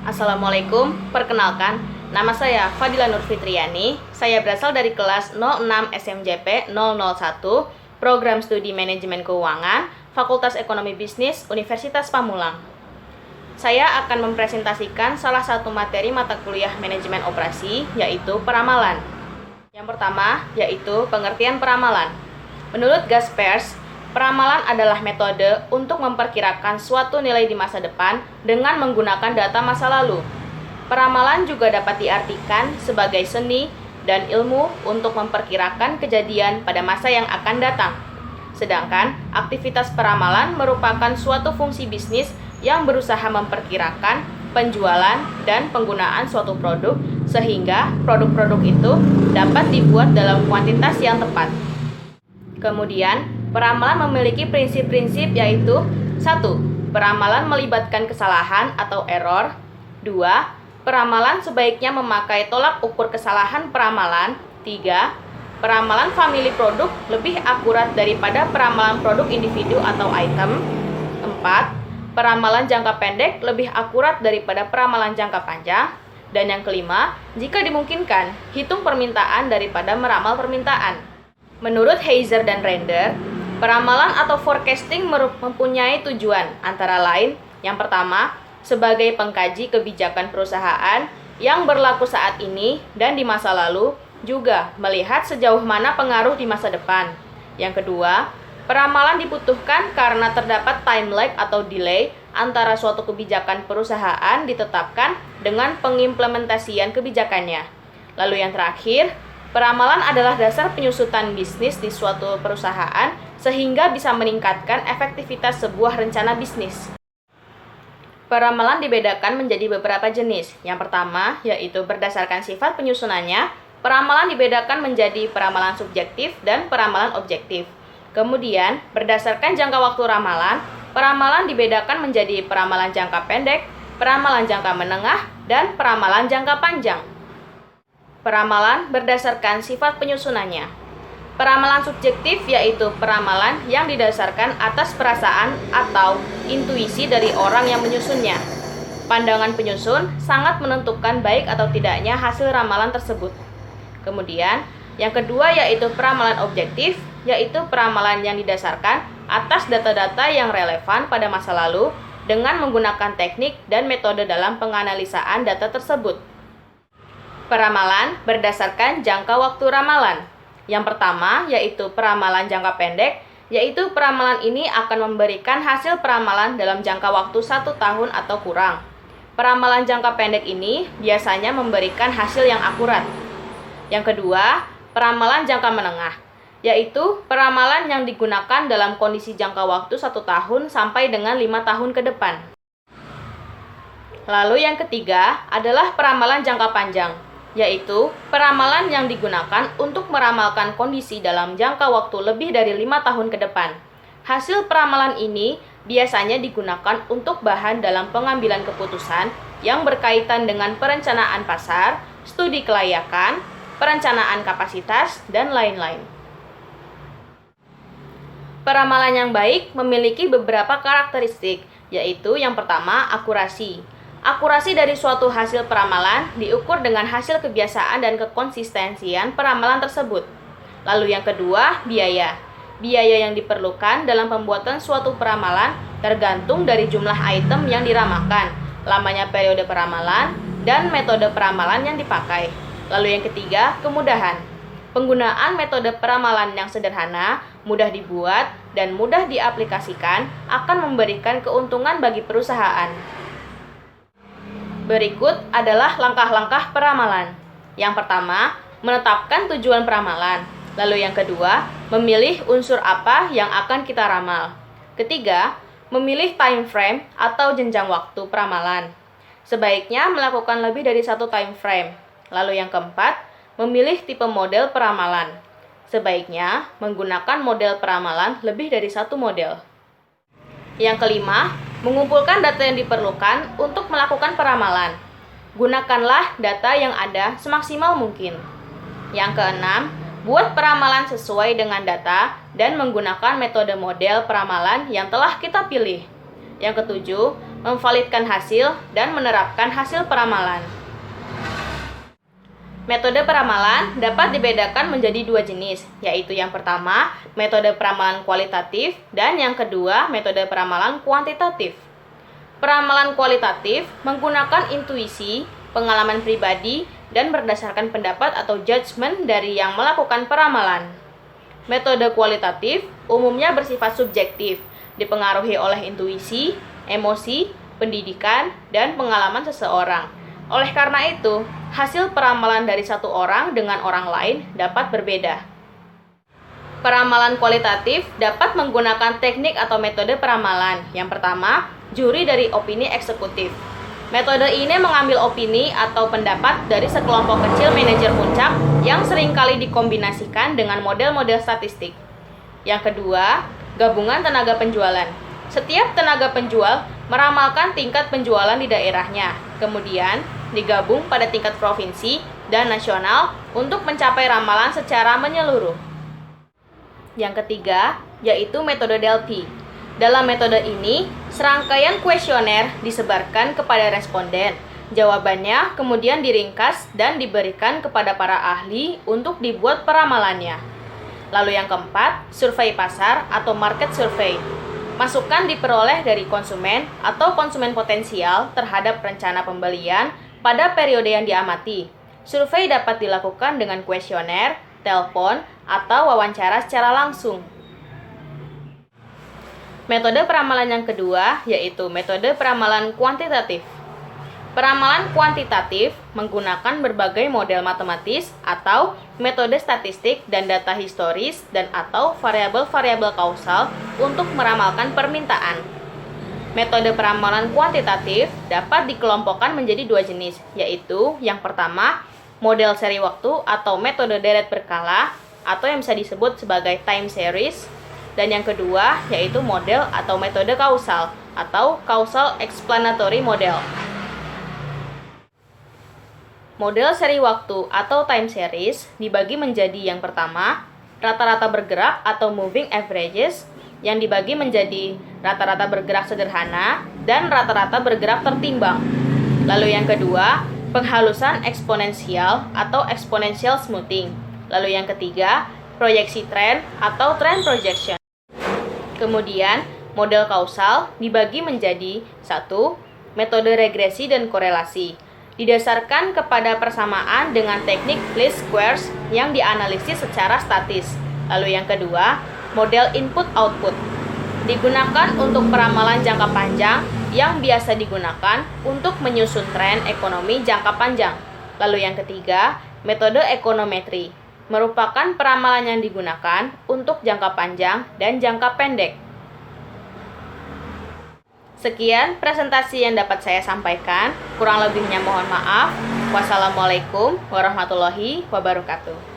Assalamualaikum, perkenalkan, nama saya Fadila Nur Fitriani. Saya berasal dari kelas 06 SMJP 001, Program Studi Manajemen Keuangan, Fakultas Ekonomi Bisnis, Universitas Pamulang. Saya akan mempresentasikan salah satu materi mata kuliah manajemen operasi, yaitu peramalan. Yang pertama, yaitu pengertian peramalan. Menurut Gaspers, peramalan adalah metode untuk memperkirakan suatu nilai di masa depan dengan menggunakan data masa lalu. Peramalan juga dapat diartikan sebagai seni dan ilmu untuk memperkirakan kejadian pada masa yang akan datang. Sedangkan aktivitas peramalan merupakan suatu fungsi bisnis yang berusaha memperkirakan penjualan dan penggunaan suatu produk sehingga produk-produk itu dapat dibuat dalam kuantitas yang tepat. Kemudian, peramalan memiliki prinsip-prinsip yaitu 1. Peramalan melibatkan kesalahan atau error. 2. Peramalan sebaiknya memakai tolak ukur kesalahan peramalan. 3. Peramalan famili produk lebih akurat daripada peramalan produk individu atau item. 4. Peramalan jangka pendek lebih akurat daripada peramalan jangka panjang. Dan yang kelima, jika dimungkinkan, hitung permintaan daripada meramal permintaan. Menurut Heiser dan Render, peramalan atau forecasting mempunyai tujuan antara lain, yang pertama, sebagai pengkaji kebijakan perusahaan yang berlaku saat ini dan di masa lalu, juga melihat sejauh mana pengaruh di masa depan. Yang kedua, peramalan dibutuhkan karena terdapat time lag atau delay antara suatu kebijakan perusahaan ditetapkan dengan pengimplementasian kebijakannya. Lalu yang terakhir, peramalan adalah dasar penyusutan bisnis di suatu perusahaan sehingga bisa meningkatkan efektivitas sebuah rencana bisnis. Peramalan dibedakan menjadi beberapa jenis. Yang pertama, yaitu berdasarkan sifat penyusunannya, peramalan dibedakan menjadi peramalan subjektif dan peramalan objektif. Kemudian, berdasarkan jangka waktu ramalan, peramalan dibedakan menjadi peramalan jangka pendek, peramalan jangka menengah, dan peramalan jangka panjang. Peramalan berdasarkan sifat penyusunannya. Peramalan subjektif yaitu peramalan yang didasarkan atas perasaan atau intuisi dari orang yang menyusunnya. Pandangan penyusun sangat menentukan baik atau tidaknya hasil ramalan tersebut. Kemudian, yang kedua yaitu peramalan objektif, yaitu peramalan yang didasarkan atas data-data yang relevan pada masa lalu dengan menggunakan teknik dan metode dalam penganalisaan data tersebut. Peramalan berdasarkan jangka waktu ramalan. Yang pertama yaitu peramalan jangka pendek, yaitu peramalan ini akan memberikan hasil peramalan dalam jangka waktu 1 tahun atau kurang. Peramalan jangka pendek ini biasanya memberikan hasil yang akurat. Yang kedua, peramalan jangka menengah, yaitu peramalan yang digunakan dalam kondisi jangka waktu 1 tahun sampai dengan 5 tahun ke depan. Lalu yang ketiga adalah peramalan jangka panjang, yaitu peramalan yang digunakan untuk meramalkan kondisi dalam jangka waktu lebih dari 5 tahun ke depan. Hasil peramalan ini biasanya digunakan untuk bahan dalam pengambilan keputusan yang berkaitan dengan perencanaan pasar, studi kelayakan, perencanaan kapasitas, dan lain-lain. Peramalan yang baik memiliki beberapa karakteristik, yaitu yang pertama, akurasi. Akurasi dari suatu hasil peramalan diukur dengan hasil kebiasaan dan kekonsistensian peramalan tersebut. Lalu yang kedua, biaya. Biaya yang diperlukan dalam pembuatan suatu peramalan tergantung dari jumlah item yang diramalkan, lamanya periode peramalan, dan metode peramalan yang dipakai. Lalu yang ketiga, kemudahan. Penggunaan metode peramalan yang sederhana, mudah dibuat, dan mudah diaplikasikan akan memberikan keuntungan bagi perusahaan. Berikut adalah langkah-langkah peramalan. Yang pertama, menetapkan tujuan peramalan. Lalu yang kedua, memilih unsur apa yang akan kita ramal. Ketiga, memilih time frame atau jenjang waktu peramalan. Sebaiknya melakukan lebih dari satu time frame. Lalu yang keempat, memilih tipe model peramalan. Sebaiknya menggunakan model peramalan lebih dari satu model. Yang kelima, mengumpulkan data yang diperlukan untuk melakukan peramalan. Gunakanlah data yang ada semaksimal mungkin. Yang keenam, buat peramalan sesuai dengan data dan menggunakan metode model peramalan yang telah kita pilih. Yang ketujuh, memvalidkan hasil, dan menerapkan hasil peramalan. Metode peramalan dapat dibedakan menjadi dua jenis, yaitu yang pertama, metode peramalan kualitatif, dan yang kedua, metode peramalan kuantitatif. Peramalan kualitatif menggunakan intuisi, pengalaman pribadi, dan berdasarkan pendapat atau judgement dari yang melakukan peramalan. Metode kualitatif umumnya bersifat subjektif, dipengaruhi oleh intuisi, emosi, pendidikan, dan pengalaman seseorang. Oleh karena itu, hasil peramalan dari satu orang dengan orang lain dapat berbeda. Peramalan kualitatif dapat menggunakan teknik atau metode peramalan. Yang pertama, juri dari opini eksekutif. Metode ini mengambil opini atau pendapat dari sekelompok kecil manajer puncak yang seringkali dikombinasikan dengan model-model statistik. Yang kedua, gabungan tenaga penjualan. Setiap tenaga penjual meramalkan tingkat penjualan di daerahnya, kemudian digabung pada tingkat provinsi dan nasional untuk mencapai ramalan secara menyeluruh. Yang ketiga, yaitu metode Delphi. Dalam metode ini, serangkaian kuesioner disebarkan kepada responden. Jawabannya kemudian diringkas dan diberikan kepada para ahli untuk dibuat peramalannya. Lalu yang keempat, survei pasar atau market survey. Masukan diperoleh dari konsumen atau konsumen potensial terhadap rencana pembelian pada periode yang diamati. Survei dapat dilakukan dengan kuesioner, telepon, atau wawancara secara langsung. Metode peramalan yang kedua yaitu metode peramalan kuantitatif. Peramalan kuantitatif menggunakan berbagai model matematis atau metode statistik dan data historis dan atau variabel-variabel kausal untuk meramalkan permintaan. Metode peramalan kuantitatif dapat dikelompokkan menjadi dua jenis, yaitu yang pertama, model seri waktu atau metode deret berkala atau yang bisa disebut sebagai time series, dan yang kedua yaitu model atau metode kausal atau causal explanatory model. Model seri waktu atau time series dibagi menjadi yang pertama, rata-rata bergerak atau moving averages, yang dibagi menjadi rata-rata bergerak sederhana dan rata-rata bergerak tertimbang. Lalu yang kedua, penghalusan eksponensial atau exponential smoothing. Lalu yang ketiga, proyeksi tren atau trend projection. Kemudian, model kausal dibagi menjadi 1. Metode regresi dan korelasi. Didasarkan kepada persamaan dengan teknik least squares yang dianalisis secara statis. Lalu yang kedua, model input-output. Digunakan untuk peramalan jangka panjang yang biasa digunakan untuk menyusun tren ekonomi jangka panjang. Lalu yang ketiga, metode ekonometri. Merupakan peramalan yang digunakan untuk jangka panjang dan jangka pendek. Sekian presentasi yang dapat saya sampaikan. Kurang lebihnya mohon maaf. Wassalamualaikum warahmatullahi wabarakatuh.